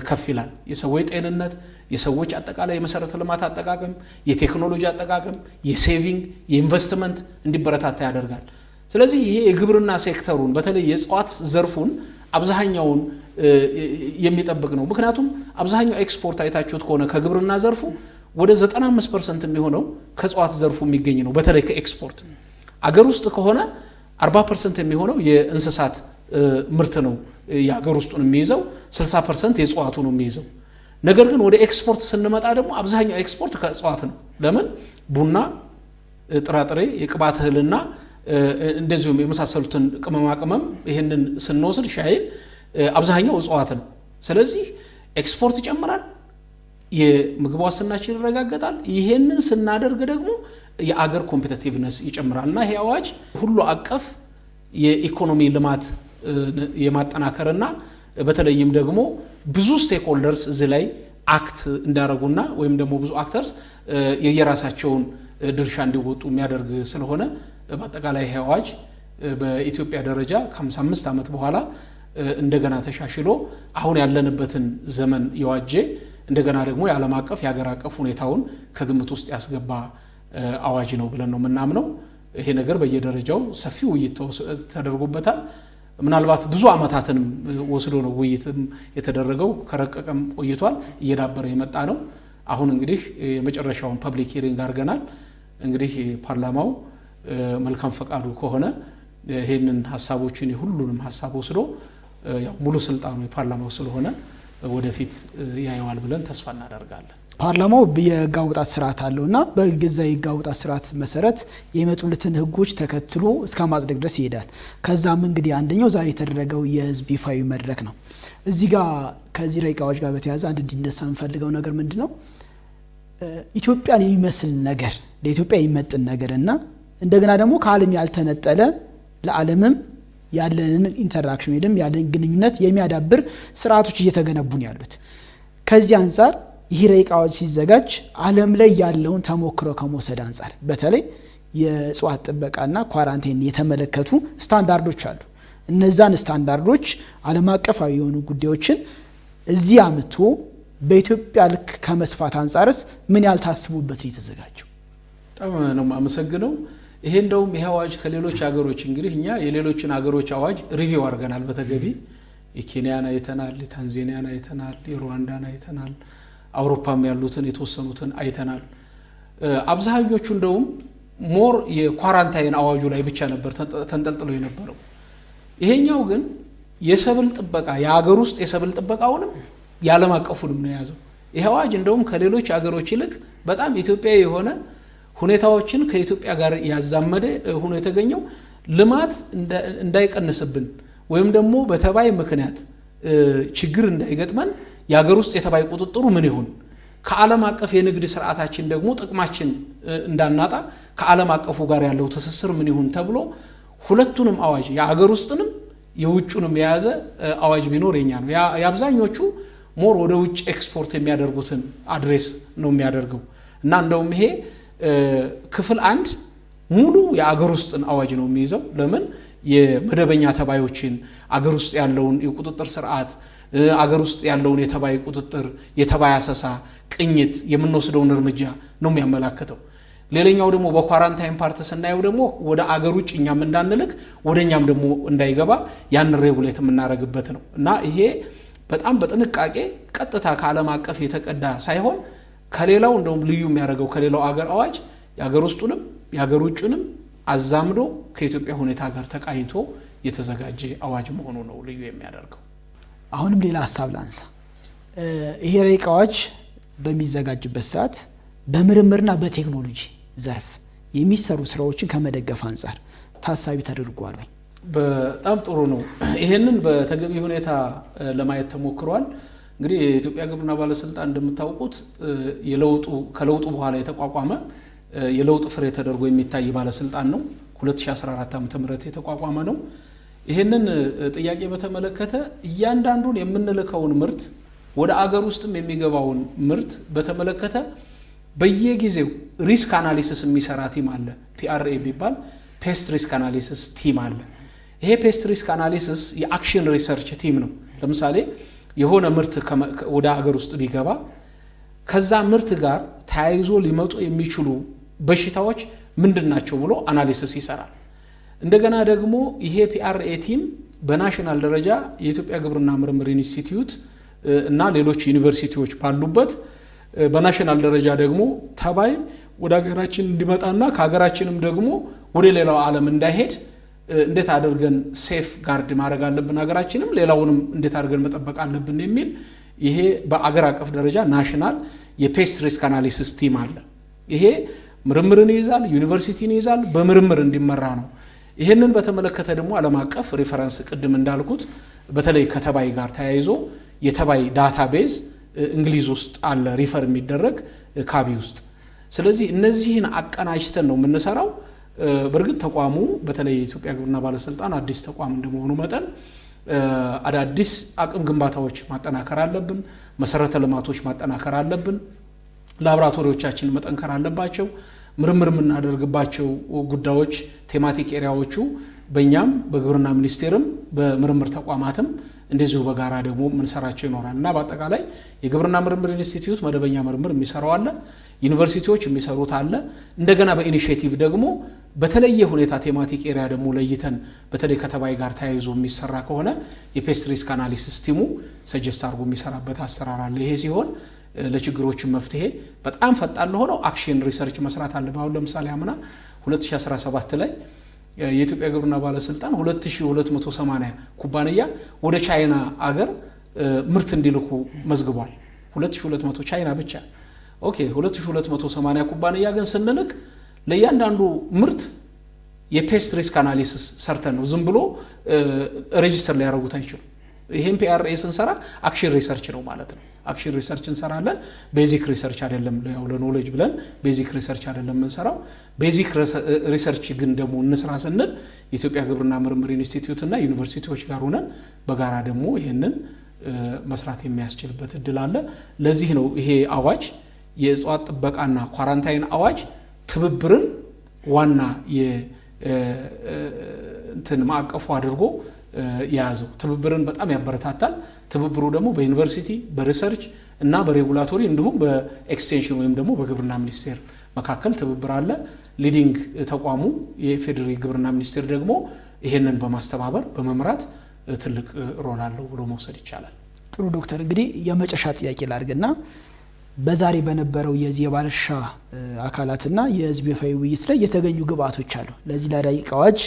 ከፍ ይላል። የሰዎች ጤንነት፣ የሰዎች አጠቃላይ የመሰረተ ልማት አጠቃቀም፣ የቴክኖሎጂ አጠቃቀም፣ የሴቪንግ፣ የኢንቨስትመንት እንዲበረታታ ያደርጋል። ስለዚህ ይሄ የግብርና ሴክተሩን በተለይ የእጽዋት ዘርፉን አብዛኛውን የሚጠብቅ ነው። ምክንያቱም አብዛኛው ኤክስፖርት አይታችሁት ከሆነ ከግብርና ዘርፉ ወደ 95% የሚሆነው ከእጽዋት ዘርፉ የሚገኝ ነው። በተለይ ከኤክስፖርት አገር ውስጥ ከሆነ 40% የሚሆነው የእንስሳት ምርት ነው የአገር ውስጡን የሚይዘው፣ 60% የእጽዋቱ ነው የሚይዘው። ነገር ግን ወደ ኤክስፖርት ስንመጣ ደግሞ አብዛኛው ኤክስፖርት ከእጽዋት ነው። ለምን? ቡና፣ ጥራጥሬ፣ የቅባት እህልና እንደዚሁም የመሳሰሉትን ቅመማ ቅመም ይሄንን ስንወስድ ሻይን አብዛኛው እጽዋት ነው። ስለዚህ ኤክስፖርት ይጨምራል፣ የምግብ ዋስትናችን ይረጋገጣል። ይሄንን ስናደርግ ደግሞ የአገር ኮምፒቲቲቭነስ ይጨምራልና ይሄ አዋጅ ሁሉ አቀፍ የኢኮኖሚ ልማት የማጠናከርና በተለይም ደግሞ ብዙ ስቴክሆልደርስ እዚህ ላይ አክት እንዳረጉና ወይም ደግሞ ብዙ አክተርስ የየራሳቸውን ድርሻ እንዲወጡ የሚያደርግ ስለሆነ በአጠቃላይ ይሄ አዋጅ በኢትዮጵያ ደረጃ ከ55 ዓመት በኋላ እንደገና ተሻሽሎ አሁን ያለንበትን ዘመን የዋጀ እንደገና ደግሞ የዓለም አቀፍ የሀገር አቀፍ ሁኔታውን ከግምት ውስጥ ያስገባ አዋጅ ነው ብለን ነው የምናምነው። ይሄ ነገር በየደረጃው ሰፊ ውይይት ተደርጎበታል። ምናልባት ብዙ ዓመታትንም ወስዶ ነው ውይይትም የተደረገው። ከረቀቀም ቆይቷል፣ እየዳበረ የመጣ ነው። አሁን እንግዲህ የመጨረሻውን ፐብሊክ ሂሪንግ አድርገናል። እንግዲህ ፓርላማው መልካም ፈቃዱ ከሆነ ይሄንን ሐሳቦችን ሁሉንም ሐሳብ ወስዶ ያው ሙሉ ስልጣኑ የፓርላማው ስለሆነ ወደፊት ያየዋል ብለን ተስፋ እናደርጋለን። ፓርላማው የህግ አውጣት ስርዓት አለውና በገዛ የህግ አውጣት ስርዓት መሰረት የመጡለትን ህጎች ተከትሎ እስከ ማጽደቅ ድረስ ይሄዳል። ከዛም እንግዲህ አንደኛው ዛሬ የተደረገው የህዝብ ይፋዊ መድረክ ነው። እዚህ ጋር ከዚህ ረቂቅ አዋጅ ጋር በተያያዘ አንድ እንዲነሳ የምፈልገው ነገር ምንድነው? ኢትዮጵያን የሚመስል ነገር ለኢትዮጵያ የሚመጥን ነገር እና እንደገና ደግሞ ከዓለም ያልተነጠለ ለዓለምም ያለንን ኢንተራክሽን ወይም ያለንን ግንኙነት የሚያዳብር ስርዓቶች እየተገነቡ ነው ያሉት። ከዚህ አንፃር ይህ ረቂቅ አዋጅ ሲዘጋጅ ዓለም ላይ ያለውን ተሞክሮ ከመውሰድ አንፃር በተለይ የእጽዋት ጥበቃና ኳራንታይን የተመለከቱ ስታንዳርዶች አሉ። እነዛን ስታንዳርዶች ዓለም አቀፋዊ የሆኑ ጉዳዮችን እዚህ አምጥቶ በኢትዮጵያ ልክ ከመስፋት አንፃርስ ምን ያልታስቡበት ነው የተዘጋጀው? በጣም ነው የማመሰግነው። ይሄ እንደውም ይሄ አዋጅ ከሌሎች ሀገሮች እንግዲህ እኛ የሌሎችን ሀገሮች አዋጅ ሪቪው አድርገናል በተገቢ የኬንያን አይተናል፣ የታንዛኒያን አይተናል፣ የሩዋንዳን አይተናል፣ አውሮፓም ያሉትን የተወሰኑትን አይተናል። አብዛኞቹ እንደውም ሞር የኳራንታይን አዋጁ ላይ ብቻ ነበር ተንጠልጥሎ የነበረው። ይሄኛው ግን የሰብል ጥበቃ የሀገር ውስጥ የሰብል ጥበቃውንም ያለም አቀፉንም ነው የያዘው። ይሄ አዋጅ እንደውም ከሌሎች ሀገሮች ይልቅ በጣም ኢትዮጵያዊ የሆነ ሁኔታዎችን ከኢትዮጵያ ጋር ያዛመደ ሆኖ የተገኘው ልማት እንዳይቀንስብን ወይም ደግሞ በተባይ ምክንያት ችግር እንዳይገጥመን የሀገር ውስጥ የተባይ ቁጥጥሩ ምን ይሁን፣ ከዓለም አቀፍ የንግድ ስርዓታችን ደግሞ ጥቅማችን እንዳናጣ ከዓለም አቀፉ ጋር ያለው ትስስር ምን ይሁን ተብሎ ሁለቱንም አዋጅ የሀገር ውስጥንም የውጭንም የያዘ አዋጅ ቢኖር የኛ ነው። የአብዛኞቹ ሞር ወደ ውጭ ኤክስፖርት የሚያደርጉትን አድሬስ ነው የሚያደርገው እና እንደውም ይሄ ክፍል 1 ሙሉ የሀገር ውስጥን አዋጅ ነው የሚይዘው። ለምን የመደበኛ ተባዮችን አገር ውስጥ ያለውን የቁጥጥር ስርዓት አገር ውስጥ ያለውን የተባይ ቁጥጥር የተባይ አሰሳ ቅኝት የምንወስደውን እርምጃ ነው የሚያመላክተው። ሌላኛው ደግሞ በኳራንታይን ፓርት ስናየው ደግሞ ወደ አገር ውጭ እኛም እንዳንልክ ወደኛም ደግሞ እንዳይገባ ያን ሬጉሌት የምናደርግበት ነው እና ይሄ በጣም በጥንቃቄ ቀጥታ ከዓለም አቀፍ የተቀዳ ሳይሆን ከሌላው እንደውም ልዩ የሚያደርገው ከሌላው አገር አዋጅ የአገር ውስጡንም የአገር ውጭንም አዛምዶ ከኢትዮጵያ ሁኔታ ጋር ተቃኝቶ የተዘጋጀ አዋጅ መሆኑ ነው ልዩ የሚያደርገው። አሁንም ሌላ ሐሳብ ላንሳ። ይሄ ረቂቅ አዋጅ በሚዘጋጅበት ሰዓት በምርምርና በቴክኖሎጂ ዘርፍ የሚሰሩ ስራዎችን ከመደገፍ አንፃር ታሳቢ ተደርጓል ወይ? በጣም ጥሩ ነው። ይሄንን በተገቢ ሁኔታ ለማየት ተሞክሯል። እንግዲህ የኢትዮጵያ ግብርና ባለስልጣን እንደምታውቁት ከለውጡ በኋላ የተቋቋመ የለውጥ ፍሬ ተደርጎ የሚታይ ባለስልጣን ነው። 2014 ዓ.ም የተቋቋመ ነው። ይሄንን ጥያቄ በተመለከተ እያንዳንዱን የምንልከውን ምርት ወደ አገር ውስጥም የሚገባውን ምርት በተመለከተ በየጊዜው ሪስክ አናሊሲስ የሚሰራ ቲም አለ። PRA የሚባል ፔስት ሪስክ አናሊሲስ ቲም አለ። ይሄ ፔስት ሪስክ አናሊሲስ የአክሽን ሪሰርች ቲም ነው። ለምሳሌ የሆነ ምርት ወደ አገር ውስጥ ቢገባ ከዛ ምርት ጋር ተያይዞ ሊመጡ የሚችሉ በሽታዎች ምንድናቸው ብሎ አናሊሲስ ይሰራል። እንደገና ደግሞ ይሄ PRA ቲም በናሽናል ደረጃ የኢትዮጵያ ግብርና ምርምር ኢንስቲትዩት እና ሌሎች ዩኒቨርሲቲዎች ባሉበት በናሽናል ደረጃ ደግሞ ተባይ ወደ ሀገራችን እንዲመጣና ከሀገራችንም ደግሞ ወደ ሌላው ዓለም እንዳይሄድ እንዴት አድርገን ሴፍ ጋርድ ማድረግ አለብን፣ ሀገራችንም ሌላውንም እንዴት አድርገን መጠበቅ አለብን የሚል ይሄ በአገር አቀፍ ደረጃ ናሽናል የፔስት ሪስክ አናሊሲስ ቲም አለ። ይሄ ምርምርን ይይዛል፣ ዩኒቨርሲቲን ይይዛል፣ በምርምር እንዲመራ ነው። ይሄንን በተመለከተ ደግሞ ዓለም አቀፍ ሪፈረንስ ቅድም እንዳልኩት በተለይ ከተባይ ጋር ተያይዞ የተባይ ዳታቤዝ እንግሊዝ ውስጥ አለ ሪፈር የሚደረግ ካቢ ውስጥ። ስለዚህ እነዚህን አቀናጅተን ነው የምንሰራው። በእርግጥ ተቋሙ በተለይ የኢትዮጵያ ግብርና ባለስልጣን አዲስ ተቋም እንደመሆኑ መጠን አዳዲስ አቅም ግንባታዎች ማጠናከር አለብን፣ መሰረተ ልማቶች ማጠናከር አለብን፣ ላቦራቶሪዎቻችን መጠንከር አለባቸው። ምርምር የምናደርግባቸው ጉዳዮች ቴማቲክ ኤሪያዎቹ በእኛም በግብርና ሚኒስቴርም በምርምር ተቋማትም እንደዚሁ በጋራ ደግሞ ምንሰራቸው ይኖራል እና በአጠቃላይ የግብርና ምርምር ኢንስቲትዩት መደበኛ ምርምር የሚሰራው አለ፣ ዩኒቨርሲቲዎች የሚሰሩት አለ። እንደገና በኢኒሼቲቭ ደግሞ በተለየ ሁኔታ ቴማቲክ ኤሪያ ደግሞ ለይተን በተለይ ከተባይ ጋር ተያይዞ የሚሰራ ከሆነ የፔስት ሪስክ አናሊሲስ ቲሙ ሰጀስት አድርጎ የሚሰራበት አሰራር አለ። ይሄ ሲሆን ለችግሮችን መፍትሄ በጣም ፈጣን ለሆነው አክሽን ሪሰርች መስራት አለ። አሁን ለምሳሌ አምና 2017 ላይ የኢትዮጵያ ግብርና ባለስልጣን 2280 ኩባንያ ወደ ቻይና አገር ምርት እንዲልኩ መዝግቧል። 2200 ቻይና ብቻ ኦኬ 2280 ኩባንያ ግን ስንልክ ለእያንዳንዱ ምርት የፔስት ሪስክ አናሊሲስ ሰርተን ነው ዝም ብሎ ሬጂስተር ሊያደርጉት አይችሉም ይሄን ፒአርኤ ስንሰራ አክሽን ሪሰርች ነው ማለት ነው አክሽን ሪሰርች እንሰራለን ቤዚክ ሪሰርች አይደለም ያው ለኖሌጅ ብለን ቤዚክ ሪሰርች አይደለም እንሰራው ቤዚክ ሪሰርች ግን ደግሞ እንስራ ስንል የኢትዮጵያ ግብርና ምርምር ኢንስቲትዩት እና ዩኒቨርሲቲዎች ጋር ሆነን በጋራ ደግሞ ይሄንን መስራት የሚያስችልበት እድል አለ ለዚህ ነው ይሄ አዋጅ የእጽዋት ጥበቃና ኳራንታይን አዋጅ ትብብርን ዋና እንትን ማቀፉ አድርጎ ያያዘው ትብብርን በጣም ያበረታታል ትብብሩ ደግሞ በዩኒቨርሲቲ በሪሰርች እና በሬጉላቶሪ እንዲሁም በኤክስቴንሽን ወይም ደግሞ በግብርና ሚኒስቴር መካከል ትብብር አለ ሊዲንግ ተቋሙ የፌደራል ግብርና ሚኒስቴር ደግሞ ይሄንን በማስተባበር በመምራት ትልቅ ሮል አለው ብሎ መውሰድ ይቻላል ጥሩ ዶክተር እንግዲህ የመጨረሻ ጥያቄ ላድርግና በዛሬ በነበረው የዚህ የባለድርሻ አካላትና የህዝብ ይፋዊ ውይይት ላይ የተገኙ ግብአቶች አሉ ለዚህ ለረቂቅ አዋጅ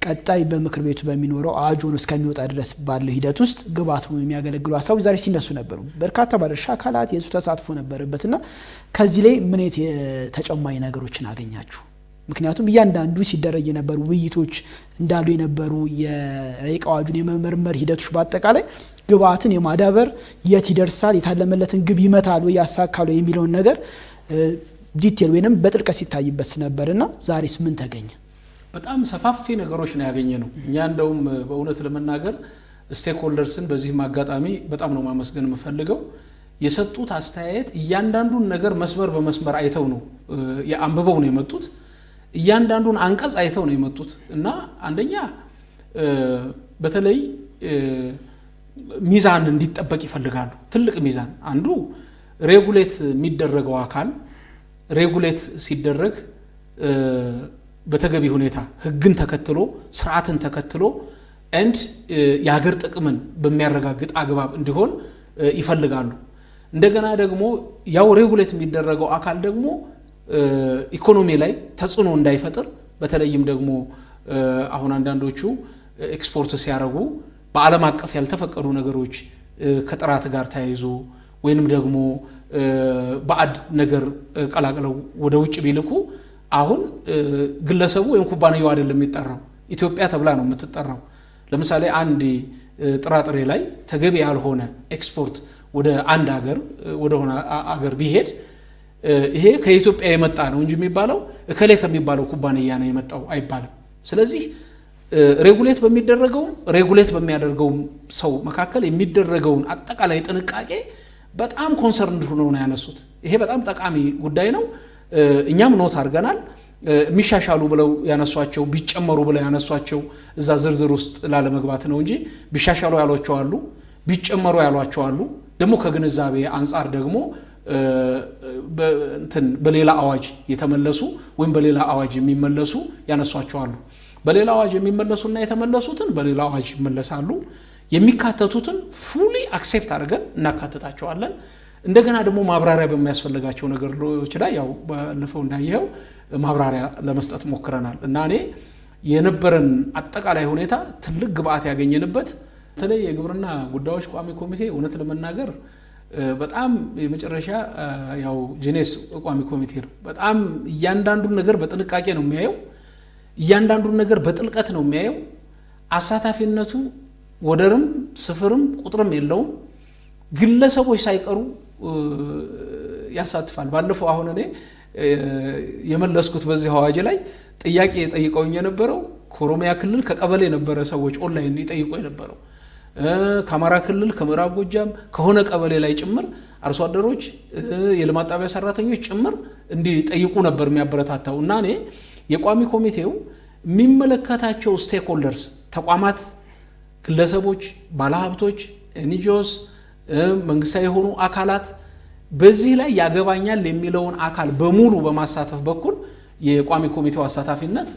ቀጣይ በምክር ቤቱ በሚኖረው አዋጁን እስከሚወጣ ድረስ ባለው ሂደት ውስጥ ግብአት ነው የሚያገለግሉ ሐሳቦች ዛሬ ሲነሱ ነበሩ በርካታ ባለድርሻ አካላት የህዝብ ተሳትፎ ነበረበትና ከዚህ ላይ ምን ተጨማሪ ነገሮችን አገኛችሁ ምክንያቱም እያንዳንዱ ሲደረግ የነበሩ ውይይቶች እንዳሉ የነበሩ የረቂቅ አዋጁን የመመርመር ሂደቶች በአጠቃላይ ግብአትን የማዳበር የት ይደርሳል የታለመለትን ግብ ይመታሉ ያሳካሉ የሚለውን ነገር ዲቴል ወይንም በጥልቀት ሲታይበት ነበርና ዛሬስ ምን ተገኘ በጣም ሰፋፊ ነገሮች ነው ያገኘነው እኛ እንደውም በእውነት ለመናገር ስቴክሆልደርስን በዚህ ማጋጣሚ በጣም ነው ማመስገን የምፈልገው የሰጡት አስተያየት እያንዳንዱን ነገር መስመር በመስመር አይተው ነው ያንብበው ነው የመጡት እያንዳንዱን አንቀጽ አይተው ነው የመጡት እና አንደኛ በተለይ ሚዛን እንዲጠበቅ ይፈልጋሉ ትልቅ ሚዛን አንዱ ሬጉሌት የሚደረገው አካል ሬጉሌት ሲደረግ በተገቢ ሁኔታ ህግን ተከትሎ ስርዓትን ተከትሎ and የሀገር ጥቅምን በሚያረጋግጥ አግባብ እንዲሆን ይፈልጋሉ እንደገና ደግሞ ያው ሬጉሌት የሚደረገው አካል ደግሞ ኢኮኖሚ ላይ ተጽዕኖ እንዳይፈጥር በተለይም ደግሞ አሁን አንዳንዶቹ ኤክስፖርት ሲያረጉ በዓለም አቀፍ ያልተፈቀዱ ነገሮች ከጥራት ጋር ተያይዞ ወይንም ደግሞ ባዕድ ነገር ቀላቅለው ወደ ውጭ ቢልኩ አሁን ግለሰቡ ወይም ኩባንያው አይደለም የሚጠራው ኢትዮጵያ ተብላ ነው የምትጠራው ለምሳሌ አንድ ጥራጥሬ ላይ ተገቢ ያልሆነ ኤክስፖርት ወደ አንድ ሀገር ወደ ሆነ ሀገር ቢሄድ ይሄ ከኢትዮጵያ የመጣ ነው እንጂ የሚባለው እከሌ ከሚባለው ኩባንያ ነው የመጣው አይባልም ስለዚህ ሬጉሌት በሚያደርገው ሰው መካከል የሚደረገውን አጠቃላይ ጥንቃቄ በጣም ኮንሰርንድ ሆነው ነው ያነሱት ይሄ በጣም ጠቃሚ ጉዳይ ነው እኛም ኖት አድርገናል ሚሻሻሉ ብለው ያነሷቸው ቢጨመሩ ብለው ያነሷቸው እዛ ዝርዝር ውስጥ ላለመግባት ነው እንጂ ቢሻሻሉ ያሏቸው አሉ ቢጨመሩ ያሏቸው አሉ ደግሞ ከግንዛቤ አንፃር ደግሞ በሌላ አዋጅ የተመለሱ ወይም በሌላ አዋጅ የሚመለሱ ያነሷቸው አሉ በሌላ አዋጅ የሚመለሱና የተመለሱትን በሌላ አዋጅ ይመለሳሉ የሚካተቱትን ፉሊ አክሴፕት አድርገን እናካተታቸዋለን እንደገና ደግሞ ማብራሪያ በሚያስፈልጋቸው ነገሮች ላይ ያው ባለፈው እንዳየው ማብራሪያ ለመስጠት ሞክረናል እና እኔ የነበረን አጠቃላይ ሁኔታ ትልቅ ግብአት ያገኘንበት በተለይ የግብርና ጉዳዮች ቋሚ ኮሚቴ እውነት ለመናገር በጣም የመጨረሻ ያው ጄኔስ ቋሚ ኮሚቴ ነው በጣም እያንዳንዱን ነገር በጥንቃቄ ነው የሚያየው እያንዳንዱን ነገር በጥልቀት ነው የሚያየው አሳታፊነቱ ወደርም ስፍርም ቁጥርም የለውም ግለሰቦች ሳይቀሩ ያሳትፋል ባለፈው አሁን እኔ የመለስኩት በዚህ አዋጅ ላይ ጥያቄ ጠይቀውኝ የነበረው ከኦሮሚያ ክልል ከቀበሌ የነበረ ሰዎች ኦንላይን ይጠይቁ የነበረው ከአማራ ክልል ከምዕራብ ጎጃም ከሆነ ቀበሌ ላይ ጭምር አርሶ አደሮች የልማት ጣቢያ ሰራተኞች ጭምር እንዲጠይቁ ነበር የሚያበረታታው እና እኔ የቋሚ ኮሚቴው የሚመለከታቸው ስቴክሆልደርስ ተቋማት ግለሰቦች ባለሀብቶች ኤንጂኦስ መንግስታዊ የሆኑ አካላት በዚህ ላይ ያገባኛል የሚለውን አካል በሙሉ በማሳተፍ በኩል የቋሚ ኮሚቴው አሳታፊነት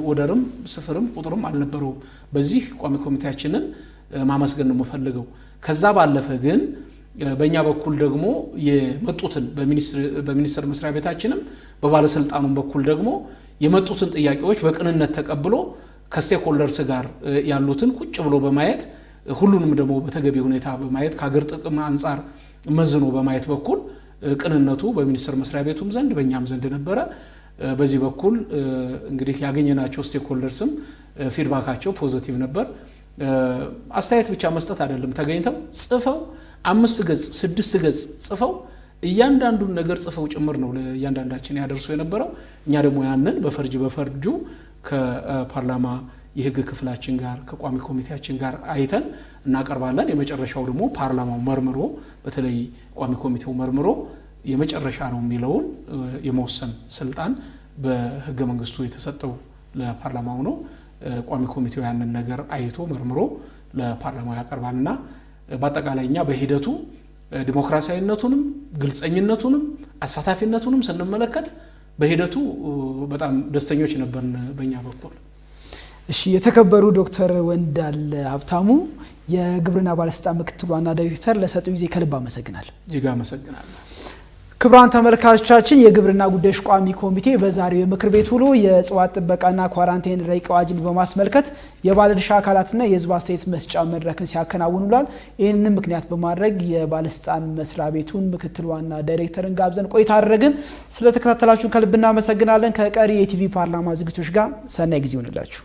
ወደርም ስፍርም ቁጥርም አልነበረውም በዚህ ቋሚ ኮሚቴያችንን ማመስገን ነው የምፈልገው ከዛ ባለፈ ግን በእኛ በኩል ደግሞ የመጡትን በሚኒስትር መስሪያ ቤታችንም በባለስልጣኑም በኩል ደግሞ የመጡትን ጥያቄዎች በቅንነት ተቀብሎ ከስቴክሆልደርስ ጋር ያሉትን ቁጭ ብሎ በማየት ሁሉንም ደግሞ በተገቢ ሁኔታ በማየት ከሀገር ጥቅም አንፃር መዝኖ በማየት በኩል ቅንነቱ በሚኒስትር መስሪያ ቤቱም ዘንድ በእኛም ዘንድ ነበረ። በዚህ በኩል እንግዲህ ያገኘናቸው ስቴክሆልደርስም ፊድባካቸው ፖዚቲቭ ነበር። አስተያየት ብቻ መስጠት አይደለም፣ ተገኝተው ጽፈው 5 ገጽ 6 ገጽ ጽፈው እያንዳንዱን ነገር ጽፈው ጭምር ነው ለእያንዳንዳችን ያደርሱ የነበረው። እኛ ደግሞ ያንን በፈርጁ ከፓርላማ የህግ ክፍላችን ጋር ከቋሚ ኮሚቴያችን ጋር አይተን እናቀርባለን። የመጨረሻው ደግሞ ፓርላማው መርምሮ በተለይ ቋሚ ኮሚቴው መርምሮ የመጨረሻ ነው የሚለውን የመወሰን ስልጣን በህገ መንግስቱ የተሰጠው ለፓርላማው ነው። ቋሚ ኮሚቴው ያንን ነገር አይቶ መርምሮ ለፓርላማው ያቀርባልና በአጠቃላይ እኛ በሂደቱ ዲሞክራሲያዊነቱንም ግልጸኝነቱንም አሳታፊነቱንም ስንመለከት በሂደቱ በጣም ደስተኞች ነበርን በእኛ በኩል። እሺ የተከበሩ ዶክተር ወንዳለ ሀብታሙ የግብርና ባለስልጣን ምክትል ዋና ዳይሬክተር ለሰጡ ጊዜ ከልብ አመሰግናለሁ። እጅግ አመሰግናለሁ። ክቡራን ተመልካቾቻችን የግብርና ጉዳዮች ቋሚ ኮሚቴ በዛሬው የምክር ቤት ውሎ የእጽዋት ጥበቃና ኳራንታይን ረቂቅ አዋጅን በማስመልከት የባለድርሻ አካላትና የህዝብ አስተያየት መስጫ መድረክን ሲያከናውን ውሏል። ይህንን ምክንያት በማድረግ የባለስልጣን መስሪያ ቤቱን ምክትል ዋና ዳይሬክተርን ጋብዘን ቆይታ አደረግን። ስለተከታተላችሁን ከልብ እናመሰግናለን። ከቀሪ የቲቪ ፓርላማ ዝግጅቶች ጋር ሰናይ ጊዜ ይሁንላችሁ።